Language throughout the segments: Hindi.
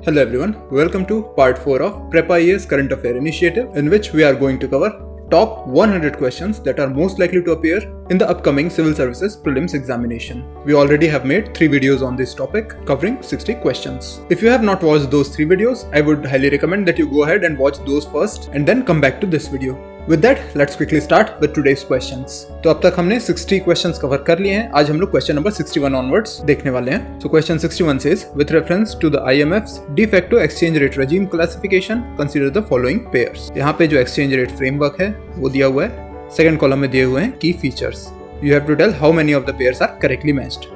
Hello everyone, welcome to part 4 of Prep IAS Current Affair Initiative, in which we are going to cover top 100 questions that are most likely to appear in the upcoming Civil Services Prelims examination. We already have made 3 videos on this topic covering 60 questions. If you have not watched those 3 videos, I would highly recommend that you go ahead and watch those first and then come back to this video. With that, let's quickly start with today's questions. तो अब तक हमने 60 questions cover कर लिए हैं. आज हम लोग question number 61 onwards देखने वाले हैं. So question 61 says, with reference to the IMF's de facto exchange rate regime classification, consider the following pairs. यहाँ पे जो exchange rate framework है वो दिया हुआ है. Second column में दिए हुए हैं key features. You have to tell how many of the pairs are correctly matched.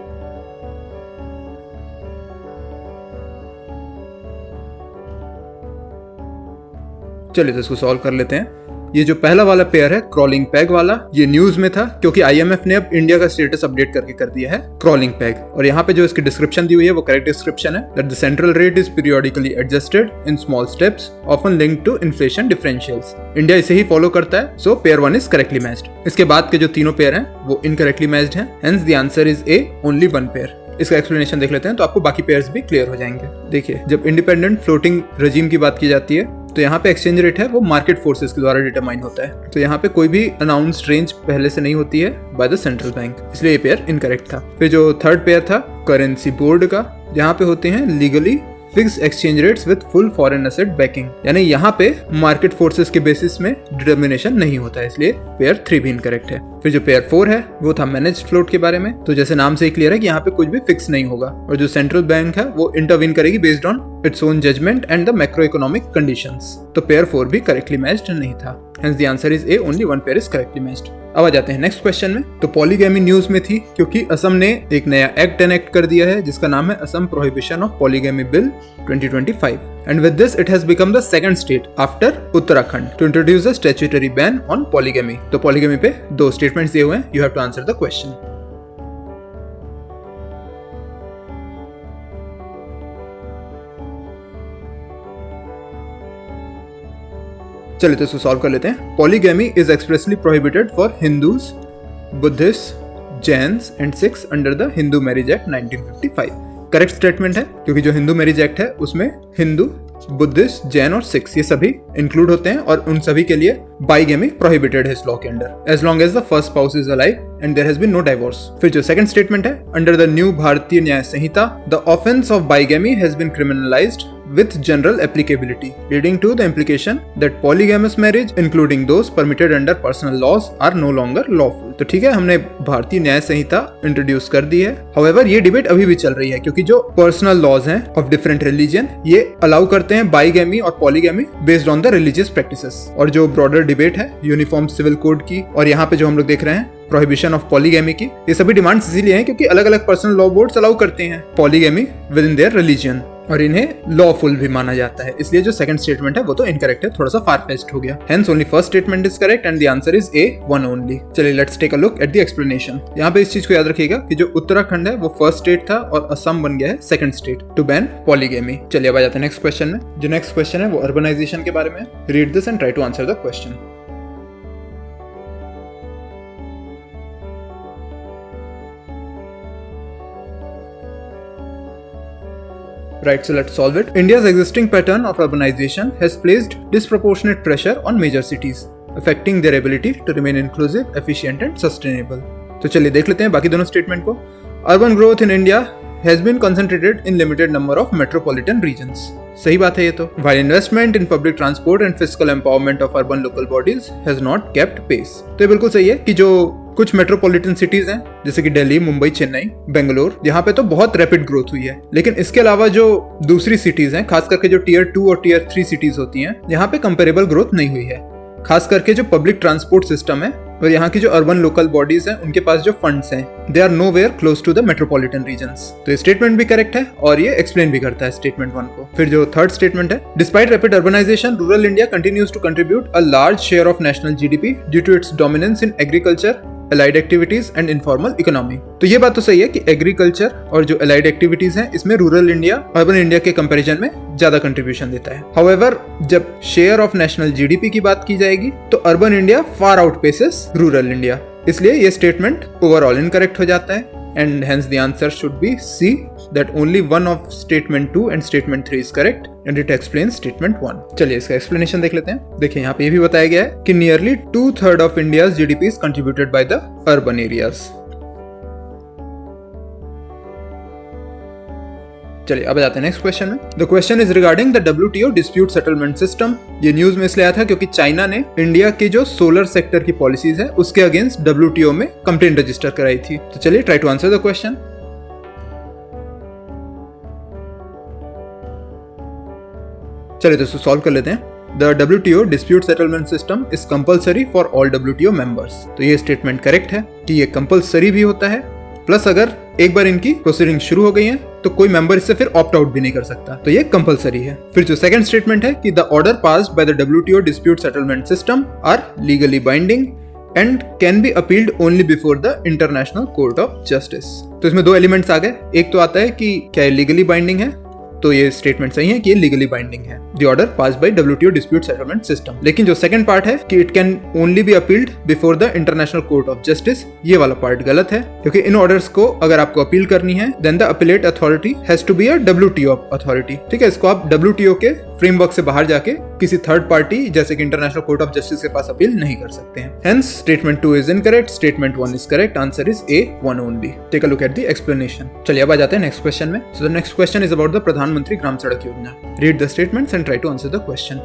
चलिए तो इसको सॉल्व कर लेते हैं. ये जो पहला वाला पेयर है क्रॉलिंग पैग वाला, ये न्यूज में था क्योंकि आईएमएफ ने अब इंडिया का स्टेटस अपडेट करके कर दिया है क्रॉलिंग पैग. और यहाँ पे जो इसकी डिस्क्रिप्शन दी हुई है वो करेक्ट डिस्क्रिप्शन है. That the central rate is periodically adjusted in small steps often linked to inflation differentials. India इसे ही फॉलो करता है. So pair 1 is correctly matched. इसके बाद के जो तीनों पेयर हैं वो इनकरेक्टली मैच्ड हैं. Hence the answer is A, only 1 pair. इसका एक्सप्लेनेशन देख लेते हैं तो आपको बाकी पेयर्स भी क्लियर हो जाएंगे. देखिए, जब इंडिपेंडेंट फ्लोटिंग रजीम की बात की जाती है तो यहाँ पे एक्सचेंज रेट है वो मार्केट फोर्सेस के द्वारा डिटरमाइन होता है. तो यहाँ पे कोई भी अनाउंस्ड रेंज पहले से नहीं होती है बाय द सेंट्रल बैंक, इसलिए ये पेयर इनकरेक्ट था. फिर जो थर्ड पेयर था करेंसी बोर्ड का, यहाँ पे होते हैं legally fixed exchange rates with full foreign asset banking, यानी यहाँ पे मार्केट फोर्सेस के बेसिस में डिटर्मिनेशन नहीं होता है, इसलिए पेयर 3 भी इनकरेक्ट है. फिर जो पेयर 4 है वो था मैनेज्ड फ्लोट के बारे में. तो जैसे नाम से ही क्लियर है कि यहाँ पे कुछ भी फिक्स नहीं होगा और जो सेंट्रल बैंक है वो इंटरवीन करेगी based on its own judgement and the macro economic conditions. तो पेयर 4 भी करेक्टली मैच्ड नहीं था. Hence the answer is A, only 1 pair is correctly matched. अब आ जाते हैं नेक्स्ट क्वेश्चन में. तो पॉलीगैमी न्यूज में थी क्योंकि असम ने एक नया एक्ट एनेक्ट कर दिया है जिसका नाम है Assam prohibition of polygamy bill 2025. And with this, it has become the second state after Uttarakhand to introduce a statutory ban on polygamy. तो polygamy पे 2 statements दिए हुए हैं. You have to answer the question. चलिए तो इसको सॉल्व कर लेते हैं. Polygamy is expressly prohibited for Hindus, Buddhists, Jains and Sikhs under the Hindu Marriage Act 1955. Correct statement है क्योंकि जो हिंदू मैरिज एक्ट है उसमें हिंदू, बुद्धिस्ट, जैन और सिख्स ये सभी इंक्लूड होते हैं और उन सभी के लिए बाइगेमी प्रोहिबिटेड है इस लॉ के under as long as the first spouse is alive and there has been no divorce. फिर जो सेकंड स्टेटमेंट है, under the new Bharatiya Nyaya Sanhita the offence of bigamy has been criminalised with general applicability, leading to the implication that polygamous marriage, including those permitted under personal laws, are no longer lawful. तो ठीक है, हमने भारतीय न्याय संहिता इंट्रोड्यूस कर दी है. However, ये डिबेट अभी भी चल रही है क्योंकि जो पर्सनल लॉज हैं ऑफ डिफरेंट रिलीजन ये अलाउ करते हैं बाइगेमी और polygamy based on the religious practices. और जो ब्रॉडर डिबेट है यूनिफॉर्म सिविल कोड की और यहाँ पे जो हम लोग देख रहे हैं प्रोहिबिशन ऑफ पॉलीगेमी की, ये सभी डिमांड्स इसीलिए हैं क्योंकि अलग अलग पर्सनल लॉ बोर्ड्स अलाउ करते हैं polygamy with in their religion और इन्हें लॉफुल भी माना जाता है. इसलिए जो सेकंड स्टेटमेंट है वो तो इनकरेक्ट है, थोड़ा सा फार फेच्ड हो गया. Hence only first statement is correct and the answer is A, 1 only. चलिए let's take a look at the explanation. यहाँ पे इस चीज को याद रखिएगा कि जो उत्तराखंड है वो फर्स्ट स्टेट था और असम बन गया है second state to ban polygamy. चलिए अब आ जाते हैं नेक्स्ट क्वेश्चन में. जो नेक्स्ट क्वेश्चन है वो अर्बनाइजेशन के बारे में. Read this and try to answer the question. Right, so let's solve it. India's existing pattern of urbanization has placed disproportionate pressure on major cities, affecting their ability to remain inclusive, efficient and sustainable. तो चलिए देख लेते हैं बाकी दोनों स्टेटमेंट को. Urban growth in India has been concentrated in limited number of metropolitan regions. सही बात है ये तो. While investment in public transport and fiscal empowerment of urban local bodies has not kept pace. तो ये बिल्कुल सही है कि जो कुछ मेट्रोपॉलिटन सिटीज हैं जैसे कि दिल्ली, मुंबई, चेन्नई, बेंगलोर, यहाँ पे तो बहुत रैपिड ग्रोथ हुई है. लेकिन इसके अलावा जो दूसरी सिटीज हैं, खास करके जो टियर 2 और टियर 3 सिटीज होती हैं, यहाँ पे कंपेरेबल ग्रोथ नहीं हुई है. खास करके जो पब्लिक ट्रांसपोर्ट सिस्टम है और यहाँ की जो अर्बन लोकल बॉडीज हैं उनके पास जो फंड्स हैं they are nowhere close to the metropolitan regions. तो ये स्टेटमेंट भी करेक्ट है और ये एक्सप्लेन भी करता है स्टेटमेंट 1 को. फिर जो थर्ड स्टेटमेंट है, despite rapid urbanisation rural India continues to contribute a large share of national GDP due to its dominance in agriculture, allied activities and informal economy. तो ये बात तो सही है कि एग्रीकल्चर और जो एलाइड एक्टिविटीज हैं इसमें रूरल इंडिया अर्बन इंडिया के कंपैरिजन में ज्यादा कंट्रीब्यूशन देता है. हाउएवर जब शेयर ऑफ नेशनल जीडीपी की बात की जाएगी तो urban India far outpaces rural India, इसलिए ये स्टेटमेंट ओवरऑल इनकरेक्ट हो जाता है and hence the answer should be C, that only one of statement 2 and statement 3 is correct and it explains statement 1. चलिए इसका explanation देख लेते हैं। देखिए यहाँ पे ये भी बताया गया है कि nearly 2/3 of India's GDP is contributed by the urban areas. चलिए अब जाते हैं नेक्स्ट क्वेश्चन में। The question is regarding the WTO dispute settlement system. ये न्यूज में इसलिए आया था क्योंकि चाइना ने इंडिया के जो सोलर सेक्टर की पॉलिसीज है उसके अगेंस्ट WTO में कंप्लेंट रजिस्टर कराई थी। तो चलिए try to answer the question. चलिए दोस्तों सॉल्व कर लेते हैं। The WTO dispute settlement system is compulsory for all WTO members. तो ये स्टेटमेंट करेक्ट है कि ये कंपल्सरी भी होता है, प्लस अगर एक बार इनकी प्रोसीडिंग शुरू हो गई है तो कोई मेंबर इससे फिर ऑप्ट आउट भी नहीं कर सकता, तो ये कंपलसरी है। फिर जो सेकंड स्टेटमेंट है कि the order passed by the WTO dispute settlement system are legally binding and can be appealed only before the international court of justice. तो इसमें दो एलिमेंट्स आ गए। एक तो आता है कि क्या ये लीगली बाइंडिंग है, तो ये स्टेटमेंट सही है कि ये लीगली बाइंडिंग है, the order passed by WTO dispute settlement system. लेकिन जो सेकंड पार्ट है कि it can only be appealed before the international court of justice, ये वाला पार्ट गलत है, क्योंकि इन ऑर्डर्स को अगर आपको अपील करनी है then the appellate authority has to be a WTO authority. ठीक है, इसको आप WTO के फ्रेमवर्क से बाहर जाके किसी थर्ड पार्टी जैसे कि इंटरनेशनल कोर्ट ऑफ जस्टिस के पास अपील नहीं कर सकते हैं। Hence statement 2 is incorrect, statement 1 is correct, answer is A, 1 only. Take a look at the explanation. चलिए अब आ जाते हैं नेक्स्ट क्वेश्चन में। So the next question is about the Pradhan Mantri Gram Sadak Yojana. Read the statements and try to answer the question.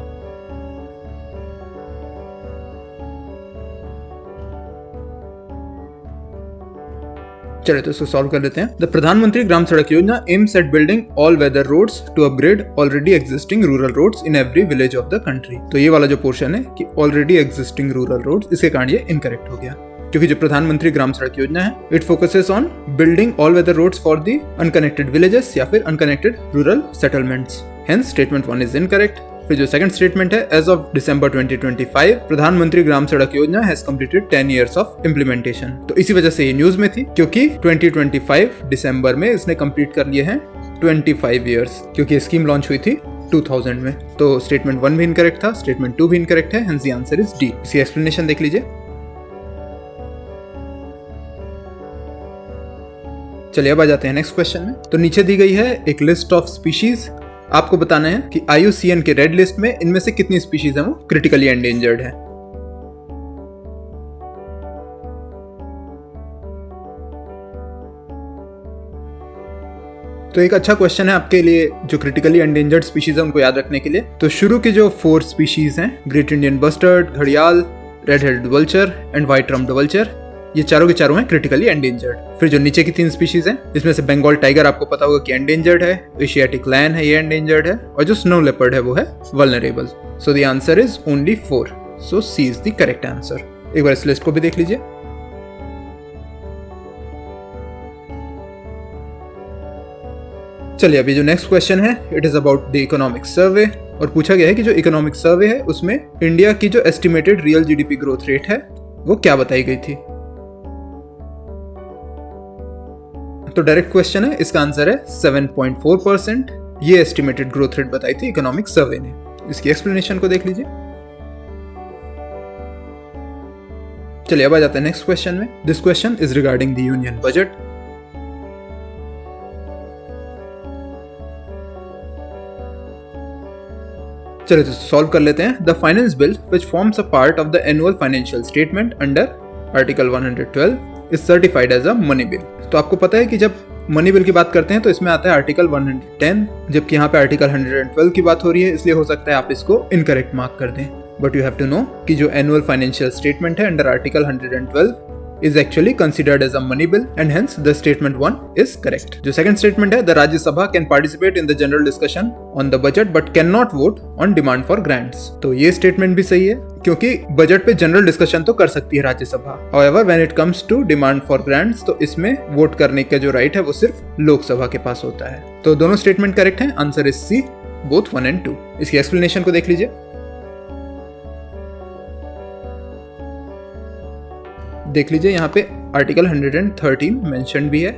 चलिए तो इसको सॉल्व कर लेते हैं। The Pradhan Mantri Gram Sadak Yojana aims at building all weather roads to upgrade already existing rural roads in every village of the country. तो ये वाला जो पोर्शन है कि ऑलरेडी एग्जिस्टिंग रूरल रोड्स, इसके कारण ये इनकरेक्ट हो गया, क्योंकि जो प्रधानमंत्री ग्राम सड़क योजना है it focuses on building all weather roads for the unconnected villages या फिर unconnected rural settlements. Hence statement 1 is incorrect. फिर जो सेकंड स्टेटमेंट है, as of December 2025 Pradhan Mantri Gram Sadak Yojana has completed 10 years of implementation. तो इसी वजह से ये न्यूज में थी, क्योंकि 2025 दिसंबर में इसने कंप्लीट कर लिए हैं 25 इयर्स, क्योंकि स्कीम लॉन्च हुई थी 2000 में। तो स्टेटमेंट 1 भी इनकरेक्ट था, स्टेटमेंट 2 भी इनकरेक्ट है, hence the answer is D. इसकी एक्सप्लेनेशन देख लीजिए। चलिए अब आ जाते हैं नेक्स्ट क्वेश्चन में। तो नीचे दी गई है एक लिस्ट ऑफ स्पीशीज। आपको बताना है कि IUCN के रेड लिस्ट में इनमें से कितनी स्पीशीज हैं वो क्रिटिकली एंडेंजर्ड है। तो एक अच्छा क्वेश्चन है आपके लिए जो क्रिटिकली एंडेंजर्ड स्पीशीज है उनको याद रखने के लिए। तो शुरू के जो 4 स्पीशीज हैं, ग्रेट इंडियन बस्टर्ड, घड़ियाल, red headed vulture and white rumped vulture, ये चारों के चारों हैं क्रिटिकली एंडेंजर्ड। फिर जो नीचे की 3 स्पीशीज हैं, जिसमें से बंगाल टाइगर आपको पता होगा कि एंडेंजर्ड है, एशियाटिक लायन है ये एंडेंजर्ड है, और जो स्नो लेपर्ड है वो है vulnerable. So the answer is only 4, so C is the correct answer. एक बार इस लिस्ट को भी देख लीजिए। चलिए अभी जो नेक्स्ट क्वेश्चन है it is about the economic survey, और पूछा गया है कि जो इकोनॉमिक सर्वे है उसमें इंडिया की जो estimated real GDP growth rate है वो क्या बताई गई थी। तो डायरेक्ट क्वेश्चन है, इसका आंसर है 7.4%। ये एस्टिमेटेड ग्रोथ रेट बताई थी इकोनॉमिक सर्वे ने। इसकी एक्सप्लेनेशन को देख लीजिए। चलिए अब आ जाते हैं नेक्स्ट क्वेश्चन में। This question is regarding the union budget. चलिए तो सॉल्व कर लेते हैं। The finance bill which forms a part of the annual financial statement under article 112 is certified as a money bill. तो आपको पता है कि जब मनी बिल की बात करते हैं तो इसमें आता है आर्टिकल 110, जबकि यहाँ पे आर्टिकल 112 की बात हो रही है, इसलिए हो सकता है आप इसको इनकरेक्ट मार्क कर दें। But you have to know कि जो एनुअल फाइनेंशियल स्टेटमेंट है under article 112 is actually considered as a money bill and hence the statement 1 is correct. जो second statement है, the Rajya Sabha can participate in the general discussion on the budget but cannot vote on demand for grants. तो ये statement भी सही है, क्योंकि बजट पे जनरल डिस्कशन तो कर सकती है Rajya Sabha. However, when it comes to demand for grants, तो इसमें वोट करने का जो राइट है वो सिर्फ लोकसभा के पास होता है। तो दोनों स्टेटमेंट करेक्ट हैं, answer is C, both 1 and 2। इसकी एक्सप्लेनेशन को देख लीजिए। देख लीजिए यहाँ पे आर्टिकल 113 मेंशन भी है,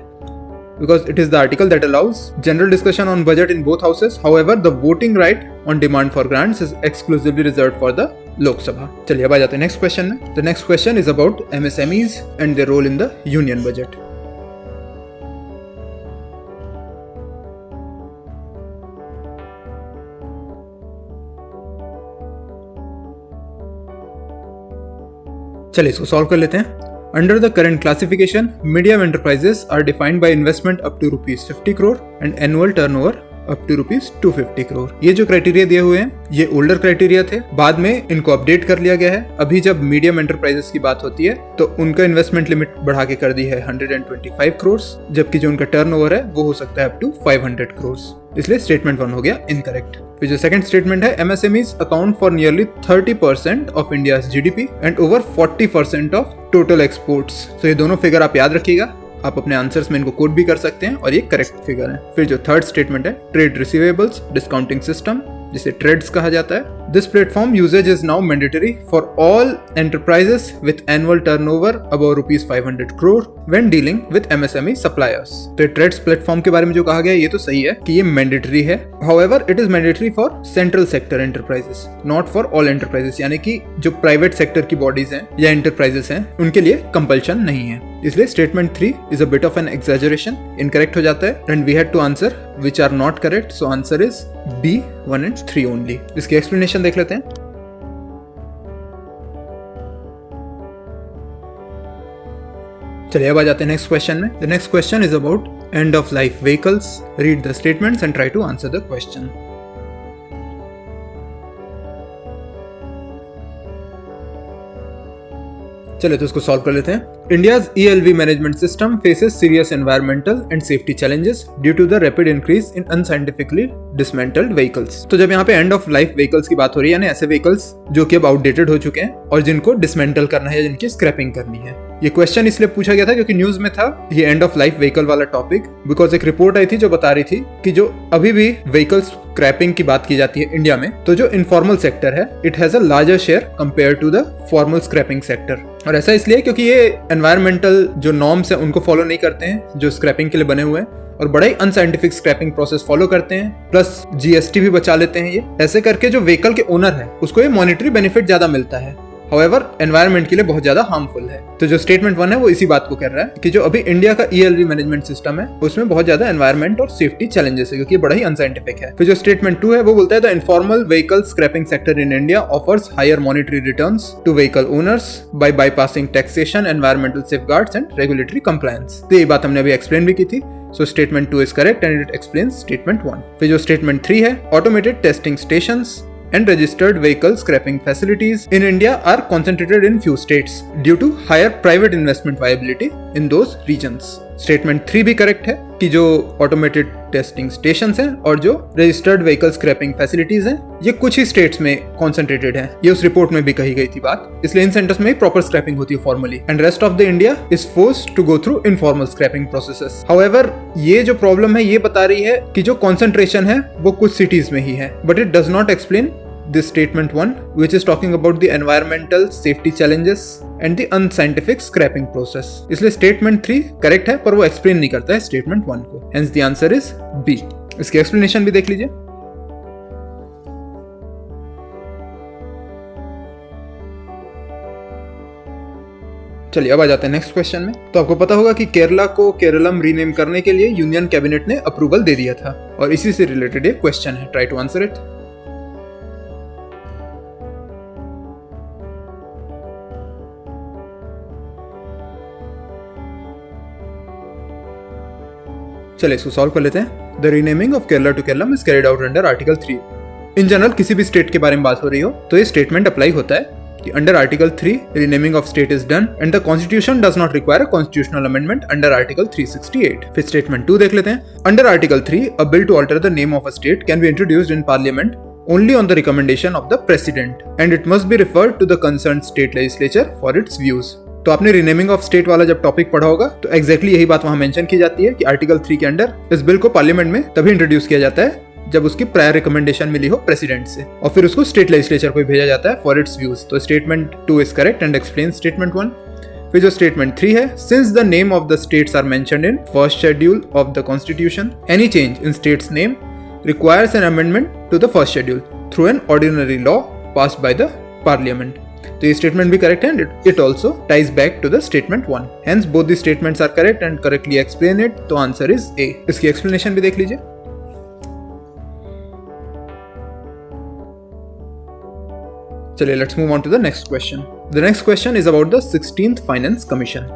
because it is the article that allows general discussion on budget in both houses. However, the voting right on demand for grants is exclusively reserved for the Lok Sabha. चलिए अब आ जाते हैं नेक्स्ट क्वेश्चन में। The next question is about MSMEs and their role in the union budget. चलिए इसको सॉल्व कर लेते हैं। Under the current classification, medium enterprises are defined by investment up to rupees 50 crore and annual turnover up to rupees 250 crore। ये जो क्राइटेरिया दिए हुए हैं ये ओल्डर क्राइटेरिया थे, बाद में इनको अपडेट कर लिया गया है। अभी जब मीडियम एंटरप्राइजेस की बात होती है तो उनका इन्वेस्टमेंट लिमिट बढ़ा के कर दी है 125 करोड़, जबकि जो उनका टर्नओवर है वो हो सकता है अप टू 500 करोड़। इसलिए स्टेटमेंट 1 हो गया इनकरेक्ट। फिर जो सेकंड स्टेटमेंट है, MSMEs account for nearly 30% of India's GDP and over 40% of total exports. तो ये दोनों फिगर आप याद रखिएगा, आप अपने आंसर्स में इनको कोड भी कर सकते हैं और ये करेक्ट फिगर है। फिर जो थर्ड स्टेटमेंट है, ट्रेड रिसीवेबल्स डिस्काउंटिंग सिस्टम, जिसे ट्रेड्स कहा जाता है, this platform usage is now mandatory for all enterprises with annual turnover above rupees 500 crore when dealing with MSME suppliers. तो ट्रेड्स प्लेटफॉर्म के बारे में जो कहा गया ये तो सही है कि ये मैंडेटरी है, however it is mandatory for central sector enterprises, not for all enterprises, यानी कि जो प्राइवेट सेक्टर की बॉडीज हैं या एंटरप्राइजेस हैं उनके लिए कंपल्शन नहीं है। इसलिए statement 3 is a bit of an exaggeration, incorrect हो जाता है and we had to answer which are not correct, so answer is B 1 and 3 only. इसकी एक्सप्लेनेशन देख लेते हैं। चलिए अब आ जाते हैं नेक्स्ट क्वेश्चन में। The next question is about end of life vehicles. Read the statements and try to answer the question. चलिए तो इसको सॉल्व कर लेते हैं। India's ELV management system faces serious environmental and safety challenges due to the rapid increase in unscientifically dismantled vehicles। तो जब यहाँ पे एंड ऑफ लाइफ व्हीकल्स की बात हो रही है, यानी ऐसे व्हीकल्स जो कि अब आउटडेटेड हो चुके हैं और जिनको डिसमेंटल करना है या जिनकी स्क्रैपिंग करनी है। ये क्वेश्चन इसलिए पूछा गया था क्योंकि न्यूज में था ये एंड ऑफ लाइफ व्हीकल वाला टॉपिक, बिकॉज एक रिपोर्ट आई थी जो बता रही थी कि जो अभी भी व्हीकल्स स्क्रैपिंग की बात की जाती है इंडिया में, तो जो इनफॉर्मल सेक्टर है it has a larger share compare to the formal scrapping sector. और ऐसा इसलिए क्योंकि ये एनवायरमेंटल जो नॉर्म्स है उनको फॉलो नहीं करते हैं जो स्क्रैपिंग के लिए बने हुए हैं, और बड़ा ही अनसाइंटिफिक स्क्रैपिंग प्रोसेस फॉलो करते हैं, प्लस GST भी बचा लेते हैं। ये ऐसे करके जो व्हीकल के ओनर है उसको ये मॉनेटरी बेनिफिट ज्यादा मिलता है, हाउएवर एनवायरमेंट के लिए बहुत ज्यादा हार्मफुल है। तो जो स्टेटमेंट 1 है वो इसी बात को कर रहा है कि जो अभी इंडिया का ELV मैनेजमेंट सिस्टम है उसमें बहुत ज्यादा एनवायरमेंट और सेफ्टी चैलेंजेस है, क्योंकि बड़ा ही अनसाइंटिफिक है। फिर जो स्टेटमेंट 2 है वो बोलता है the informal vehicle scrapping sector in India offers higher monetary returns to vehicle owners by bypassing taxation, environmental safeguards and regulatory compliance. तो ये बात हमने अभी एक्सप्लेन भी की थी। So statement 2 is correct and it explains statement 1। फिर जो statement 3 है, automated testing stations and registered vehicle scrapping facilities in India are concentrated in few states due to higher private investment viability in those regions। Statement 3 भी करेक्ट है कि जो ऑटोमेटेड टेस्टिंग स्टेशंस हैं और जो रजिस्टर्ड व्हीकल स्क्रैपिंग फैसिलिटीज हैं ये कुछ ही स्टेट्स में कॉन्सेंट्रेटेड है। ये उस रिपोर्ट में भी कही गई थी बात, इसलिए इन सेंटर्स में प्रॉपर स्क्रैपिंग होती है formally, and rest of the India is forced to go through informal scrapping processes. However ये जो प्रॉब्लम है ये बता रही है कि जो कॉन्सेंट्रेशन है वो कुछ सिटीज में ही है, but it does not explain this statement 1 which is talking about the environmental safety challenges and the unscientific scrapping process। इसलिए statement 3 correct है पर वो explain नहीं करता है statement 1 को, hence the answer is B। इसकी explanation भी देख लीजिए। चलिए अब आ जाते हैं नेक्स्ट क्वेश्चन में। तो आपको पता होगा कि केरला को केरलम रीनेम करने के लिए यूनियन कैबिनेट ने अप्रूवल दे दिया था और इसी से रिलेटेड एक क्वेश्चन है, ट्राई टू आंसर इट। चलिए इसको सॉल्व कर लेते हैं। The renaming of Kerala to Keralam is carried out under article 3। In general किसी भी स्टेट के बारे में बात हो रही हो तो ये स्टेटमेंट अप्लाई होता है कि under article 3 renaming of state is done and the constitution does not require a constitutional amendment under article 368। फिर स्टेटमेंट 2 देख लेते हैं। Under article 3 a bill to alter the name of a state can be introduced in parliament only on the recommendation of the president and it must be referred to the concerned state legislature for its views। तो आपने रीनेमिंग ऑफ स्टेट वाला जब टॉपिक पढ़ा होगा तो एग्जैक्टली यही बात वहां मेंशन की जाती है कि आर्टिकल 3 के अंडर इस बिल को पार्लियामेंट में तभी इंट्रोड्यूस किया जाता है जब उसकी प्रायर रिकमेंडेशन मिली हो प्रेसिडेंट से और फिर उसको स्टेट लेजिस्लेचर को भेजा जाता है फॉर इट्स व्यूज। तो statement 2 is correct and explain statement 1। फिर जो स्टेटमेंट 3 है, since the name of the states are mentioned in first schedule of the constitution any change in states name requires an amendment to the first schedule through an ordinary law passed by the parliament। तो ये स्टेटमेंट भी करेक्ट है and it also ties back to the statement 1। Hence both the statements are correct and correctly explain it। तो आंसर is A। इसकी एक्सप्लेनेशन भी देख लीजिए। चलिए let's move on to the next question. The next question is about the 16th Finance Commission.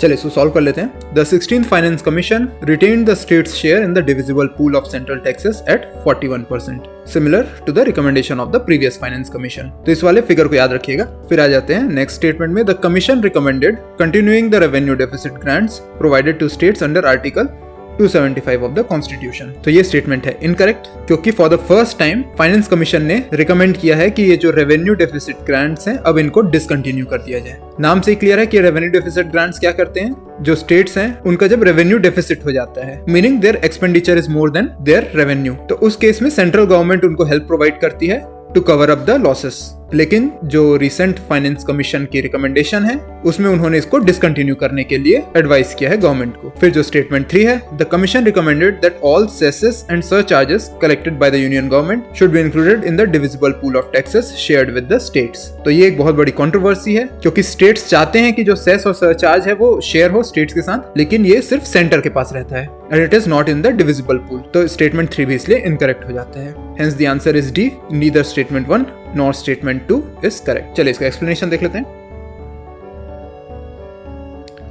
चलिए इसको सॉल्व कर लेते हैं। The 16th Finance Commission retained the state's share in the divisible pool of central taxes at 41%, similar to the recommendation of the previous Finance Commission. तो इस वाले फिगर को याद रखिएगा। फिर आ जाते हैं नेक्स्ट स्टेटमेंट में। The Commission recommended continuing the revenue deficit grants provided to states under Article 275 of the constitution. तो ये स्टेटमेंट है इनकरेक्ट, क्योंकि for the first time finance commission ने रिकमेंड किया है कि ये जो रेवेन्यू डेफिसिट ग्रांट्स हैं अब इनको डिसकंटिन्यू कर दिया जाए। नाम से ही क्लियर है कि रेवेन्यू डेफिसिट ग्रांट्स क्या करते हैं, जो स्टेट्स हैं उनका जब रेवेन्यू डेफिसिट हो जाता है, meaning their expenditure is more than their revenue, तो उस केस में सेंट्रल गवर्नमेंट उनको हेल्प प्रोवाइड करती है to cover up the losses. लेकिन जो रिसेंट फाइनेंस कमीशन की रिकमेंडेशन है उसमें उन्होंने इसको डिसकंटिन्यू करने के लिए एडवाइस किया है गवर्नमेंट को। फिर जो स्टेटमेंट 3 है, the commission recommended that all सेसेस and surcharges collected by the union government should be included in the divisible pool of taxes shared with the states. तो ये एक बहुत बड़ी कंट्रोवर्सी है, क्योंकि स्टेट्स चाहते हैं कि जो सेस और सरचार्ज है वो शेयर हो स्टेट्स के साथ, लेकिन ये सिर्फ सेंटर के पास रहता है and it is not in the divisible pool. तो स्टेटमेंट 3 भी इसलिए इनकरेक्ट हो जाता है। Hence the answer is D, neither statement 1 nor statement 2 is correct. चलिए इसका एक्सप्लेनेशन देख लेते हैं।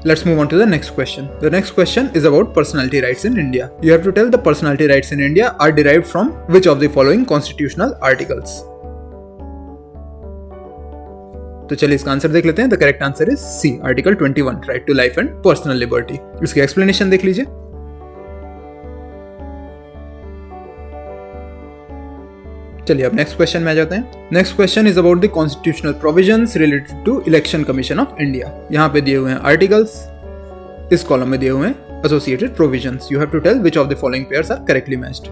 Let's move on to the next question. The next question is about personality rights in India. You have to tell the personality rights in India are derived from which of the following constitutional articles. तो चलिए इसका आंसर देख लेते हैं। The correct answer is C, Article 21, right to life and personal liberty. इसकी एक्सप्लेनेशन देख लीजिए। चलिए अब नेक्स्ट क्वेश्चन में आ जाते हैं। Next question is about the constitutional provisions related to election commission of India. यहाँ पे दिए हुए हैं आर्टिकल्स, इस कॉलम में दिए हुए हैं associated provisions. You have to tell which of the following pairs are correctly matched.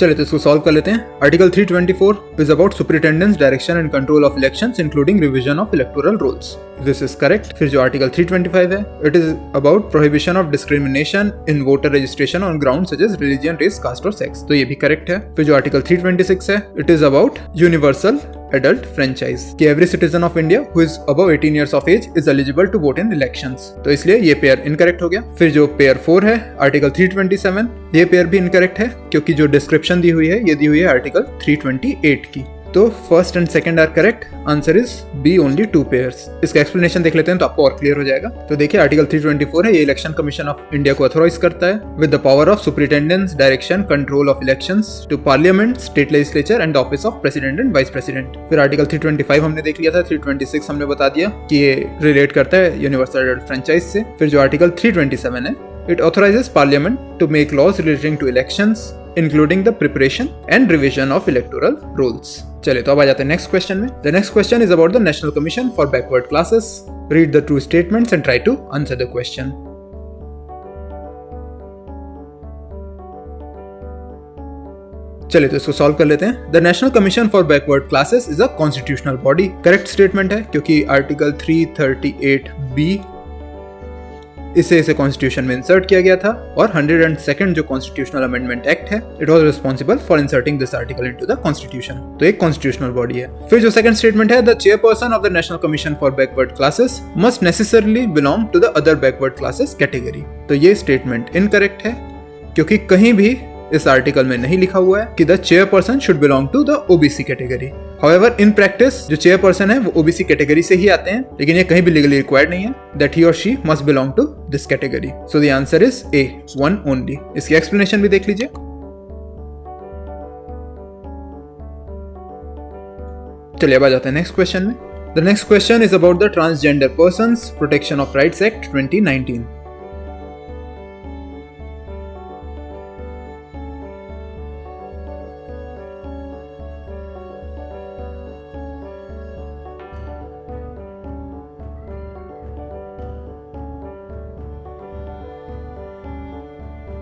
चलिए तो इसको सॉल्व कर लेते हैं। Article 324 is about superintendence direction and control of elections including revision of electoral rules. This is correct. फिर जो आर्टिकल 325 है, it is about prohibition of discrimination in voter registration on ground such as religion, race, caste और सेक्स। तो ये भी करेक्ट है। फिर जो आर्टिकल 326 है, it is about universal adult franchise कि every citizen of India who is above 18 years of age is eligible to vote in elections. तो इसलिए ये पेयर इनकरेक्ट हो गया। फिर जो पेयर 4 है, आर्टिकल 327, ये पेयर भी इनकरेक्ट है, क्योंकि जो डिस्क्रिप्शन दी हुई है ये दी हुई है आर्टिकल 328 की। तो first and second are correct. Answer is B, only 2 pairs. इसका एक्सप्लेनेशन देख लेते हैं तो आपको और क्लियर हो जाएगा। तो देखिए आर्टिकल 324 है, ये इलेक्शन कमीशन ऑफ इंडिया को अथॉराइज करता है with the power of superintendence, direction, control of elections to parliament, state legislature and office of president and vice president. फिर आर्टिकल 325 हमने देख लिया था, 326 हमने बता दिया कि ये रिलेट करता है यूनिवर्सल एडल्ट फ्रेंचाइज से। फिर जो आर्टिकल 327 है, it authorizes parliament to make laws relating to elections including the preparation and revision of electoral rules. चलिए तो अब आ जाते हैं नेक्स्ट क्वेश्चन में। The next question is about the National Commission for Backward Classes. Read the true statements and try to answer the question. चलिए तो इसको सॉल्व कर लेते हैं। The national commission for backward classes is a constitutional body. Correct statement है, क्योंकि आर्टिकल 338B इसे कॉन्स्टिट्यूशन में इंसर्ट किया गया था, और 102nd जो कॉन्स्टिट्यूशनल अमेंडमेंट एक्ट है, it was responsible for inserting this article into the constitution. तो एक कॉन्स्टिट्यूशनल बॉडी है। फिर जो सेकंड स्टेटमेंट है, the chairperson of the national commission for backward classes must necessarily belong to the other backward classes category. तो ये स्टेटमेंट इनकरेक्ट है, क्योंकि कहीं भी इस आर्टिकल में नहीं लिखा हुआ है कि the chairperson should belong to the OBC category. However in practice जो चेयरपर्सन है वो ओबीसी कैटेगरी से ही आते हैं, लेकिन ये कहीं भी लीगली रिक्वायर्ड नहीं है दैट ही और she must belong to this category. So the answer is A, 1 only. इसकी एक्सप्लेनेशन भी देख लीजिए। चलिए अब आ जाते हैं नेक्स्ट क्वेश्चन में। The next question is about the transgender persons protection of rights act 2019।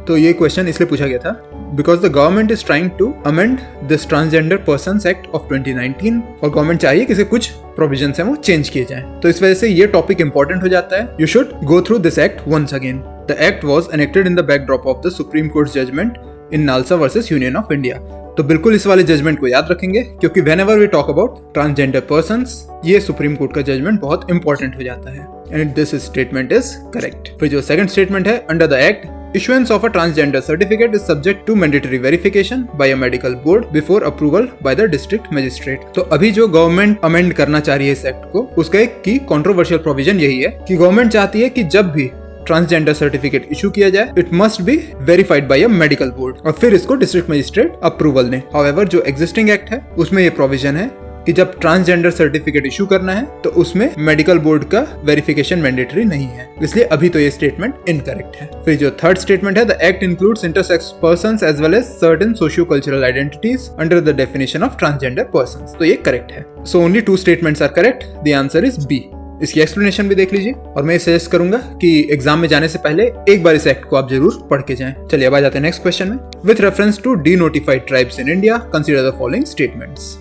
तो ये क्वेश्चन इसलिए पूछा गया था because the government is trying to amend this transgender persons act of 2019, और गवर्नमेंट चाहिए कि कुछ प्रोविजंस हैं वो चेंज किए जाएं। तो इस वजह से ये टॉपिक इंपॉर्टेंट हो जाता है। You should go through this act once again. The act was enacted in the backdrop of the supreme court judgment in NALSA versus union of India. तो बिल्कुल इस वाले जजमेंट को याद रखेंगे, क्योंकि whenever we talk about transgender persons, ये सुप्रीम कोर्ट का जजमेंट बहुत इंपॉर्टेंट हो जाता है। And this statement is correct. फिर जो सेकंड स्टेटमेंट है, under the act issuance of a transgender certificate is subject to mandatory verification by a medical board before approval by the district magistrate। तो अभी जो गवर्नमेंट अमेंड करना चाह रही है इस एक्ट को, उसका एक की कंट्रोवर्शियल प्रोविजन यही है कि गवर्नमेंट चाहती है कि जब भी ट्रांसजेंडर सर्टिफिकेट इशू किया जाए, it must be verified bye a medical board और फिर इसको डिस्ट्रिक्ट मजिस्ट्रेट अप्रूवल दें। हाउएवर जो एग्जिस्टिंग एक्ट है उसमें ये प्रोविजन है कि जब ट्रांसजेंडर सर्टिफिकेट इशू करना है तो उसमें मेडिकल बोर्ड का वेरिफिकेशन मैंडेटरी नहीं है, इसलिए अभी तो ये स्टेटमेंट इनकरेक्ट है। फिर जो थर्ड स्टेटमेंट है, the act includes intersex persons as well as certain socio cultural identities under the definition of transgender persons. तो ये करेक्ट है। So only 2 statements are correct. The answer is B. इसकी एक्सप्लेनेशन भी देख लीजिए और मैं सजेस्ट करूंगा कि एग्जाम में जाने से पहले एक बार इस एक्ट को आप जरूर पढ़ के जाएं। चलिए अब आ जाते हैं नेक्स्ट क्वेश्चन में। With reference to denotified tribes in India, consider the following statements.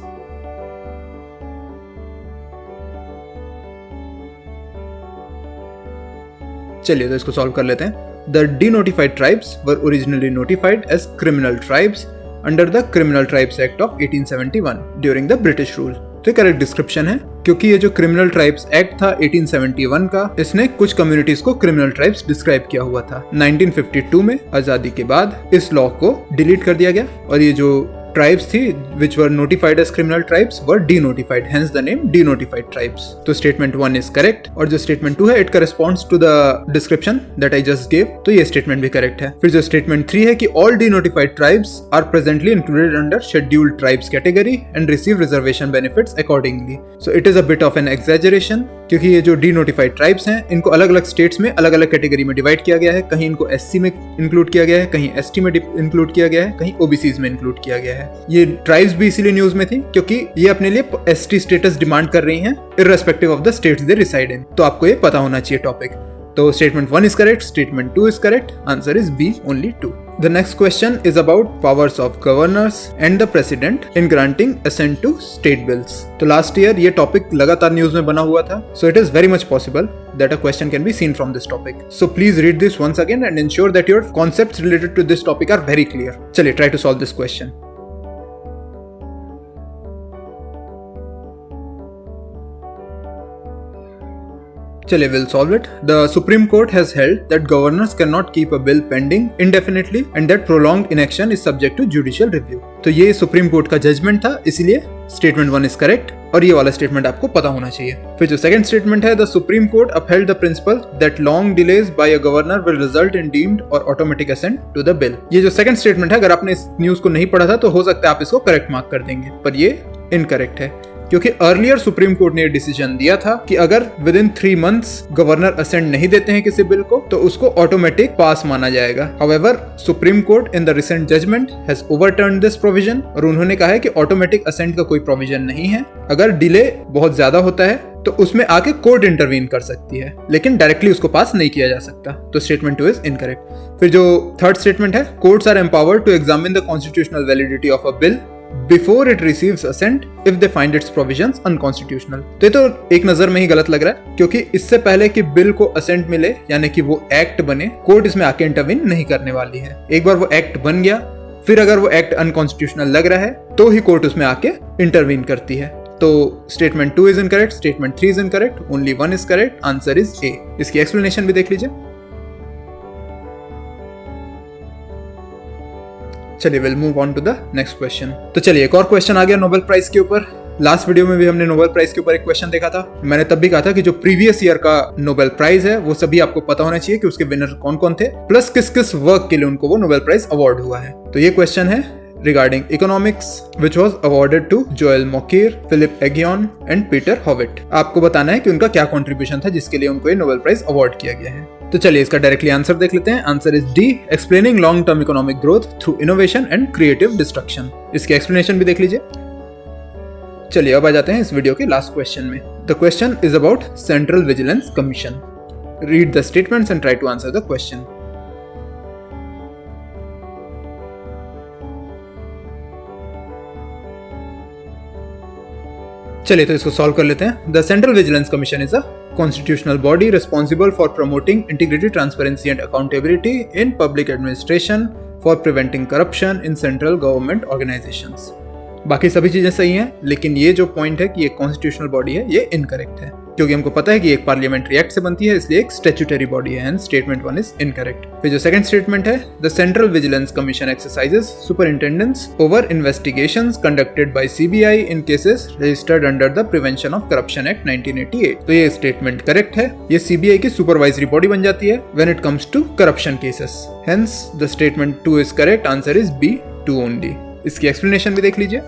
चलिए तो इसको सॉल्व कर लेते हैं। The denotified tribes were originally notified as criminal tribes under the criminal tribes act of 1871 during the British rule. तो ये करेक्ट डिस्क्रिप्शन है, क्योंकि ये जो क्रिमिनल ट्राइब्स एक्ट था 1871 का, इसने कुछ कम्युनिटीज को क्रिमिनल ट्राइब्स डिस्क्राइब किया हुआ था। 1952 में आजादी के बाद इस लॉ को डिलीट कर दिया गया और ये जो tribes थी which were notified as criminal tribes were denotified, hence the name denotified tribes। तो statement 1 is correct और जो statement 2 है it corresponds to the description that I just gave, तो ये statement भी correct है। फिर जो statement 3 है कि all denotified tribes are presently included under scheduled tribes category and receive reservation benefits accordingly। So it is a bit of an exaggeration, क्योंकि ये जो डीनोटिफाइड ट्राइब्स हैं इनको अलग अलग स्टेट्स में अलग अलग कैटेगरी में डिवाइड किया गया है। कहीं इनको एससी में इंक्लूड किया गया है, कहीं एसटी में इंक्लूड किया गया है, कहीं ओबीसीज में इंक्लूड किया गया है। ये ट्राइब्स भी इसीलिए न्यूज में थी क्योंकि ये अपने लिए एसटी स्टेटस डिमांड कर रही हैं irrespective of the states they reside in. तो आपको ये पता होना चाहिए टॉपिक। तो statement 1 is correct, statement 2 is correct, answer is B, only 2. The next question is about powers of governors and the president in granting assent to state bills. तो last year ये topic लगातार न्यूज में बना हुआ था, so it is very much possible that a question can be seen from this topic. So please read this once again and ensure that your concepts related to this topic are very clear. चलिए try to solve this question. चलिए we'll solve it. The Supreme Court has held that governors cannot keep a bill pending indefinitely and that prolonged inaction is subject to judicial review. तो ये सुप्रीम कोर्ट का जजमेंट था, इसीलिए स्टेटमेंट 1 is correct और ये वाला स्टेटमेंट आपको पता होना चाहिए। फिर जो सेकंड स्टेटमेंट है, the Supreme Court upheld the principle that long delays by a governor will result in deemed or automatic assent to the bill। ये जो सेकंड स्टेटमेंट है, अगर आपने इस न्यूज को नहीं पढ़ा था तो हो सकता है आप इसको करेक्ट मार्क कर देंगे, पर ये इनकरेक्ट है, क्योंकि अर्लियर सुप्रीम कोर्ट ने डिसीजन दिया था कि अगर within 3 months governor assent नहीं देते हैं किसी बिल को तो उसको ऑटोमेटिक पास माना जाएगा। However supreme court in the recent judgment has overturned this provision और उन्होंने कहा है कि ऑटोमेटिक असेंट का कोई प्रोविजन नहीं है। अगर डिले बहुत ज्यादा होता है तो उसमें आके कोर्ट इंटरवीन कर सकती है, लेकिन डायरेक्टली उसको पास नहीं किया जा सकता। तो स्टेटमेंट 2 इज इनकरेक्ट। फिर जो थर्ड स्टेटमेंट है, courts are empowered to examine the constitutional validity of a bill before it receives assent if they find its provisions unconstitutional। तो ये तो एक नजर में ही गलत लग रहा है, क्योंकि इससे पहले कि बिल को असेंट मिले यानी कि वो एक्ट बने, कोर्ट इसमें आके इंटरवीन नहीं करने वाली है। एक बार वो एक्ट बन गया, फिर अगर वो एक्ट अनकॉन्स्टिट्यूशनल लग रहा है तो ही कोर्ट उसमें आके इंटरवीन करती है। तो statement 2 is incorrect, statement 3 is incorrect, only 1 is correct, answer is ए। इसकी एक्सप्लेनेशन भी देख लीजिए। चलिए we'll move on to the next question। तो चलिए एक और क्वेश्चन आ गया नोबेल प्राइज के ऊपर। लास्ट वीडियो में भी हमने नोबेल प्राइज के ऊपर एक क्वेश्चन देखा था। मैंने तब भी कहा था कि जो प्रीवियस ईयर का नोबेल प्राइज है वो सभी आपको पता होना चाहिए कि उसके विनर कौन कौन थे, प्लस किस किस वर्क के लिए उनको वो नोबेल प्राइज अवार्ड हुआ है। तो ये क्वेश्चन है regarding economics which was awarded to Joel Mokyr, Philip Aghion and Peter Howitt। आपको बताना है कि उनका क्या कंट्रीब्यूशन था जिसके लिए उनको ये नोबेल प्राइज अवार्ड किया गया है। तो चलिए इसका डायरेक्टली आंसर देख लेते हैं। Answer is D, explaining long term economic growth through innovation and creative destruction. इसकी एक्सप्लेनेशन भी देख लीजिए। चलिए अब आ जाते हैं इस वीडियो के लास्ट क्वेश्चन में। The question is about central vigilance commission. Read the statements and try to answer the question. चलिए तो इसको सॉल्व कर लेते हैं। The central vigilance commission is a constitutional body responsible for promoting integrity, transparency and accountability in public administration, for preventing corruption in central government organizations. बाकी सभी चीजें सही हैं, लेकिन ये जो पॉइंट है कि एक कॉन्स्टिट्यूशनल बॉडी है, ये इनकरेक्ट है, क्योंकि हमको पता है कि एक पार्लियामेंट्री एक्ट से बनती है, इसलिए एक स्टैट्यूटरी बॉडी है, एंड स्टेटमेंट 1 इज इनकरेक्ट। फिर जो सेकंड स्टेटमेंट है, the central vigilance commission exercises superintendence over investigations conducted by CBI in cases registered under the prevention of corruption act 1988। तो ये स्टेटमेंट करेक्ट है, ये सीबीआई की सुपरवाइजरी बॉडी बन जाती है when it comes to corruption cases, hence the statement 2 is correct, answer is B 2 only. इसकी एक्सप्लेनेशन भी देख लीजिए।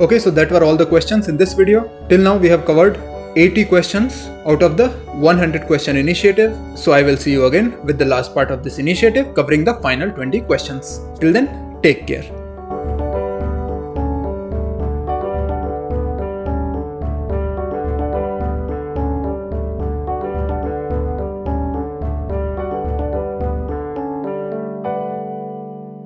Okay, so that were all the questions in this video. Till now we have covered 80 questions out of the 100 question initiative. So I will see you again with the last part of this initiative covering the final 20 questions. Till then, take care.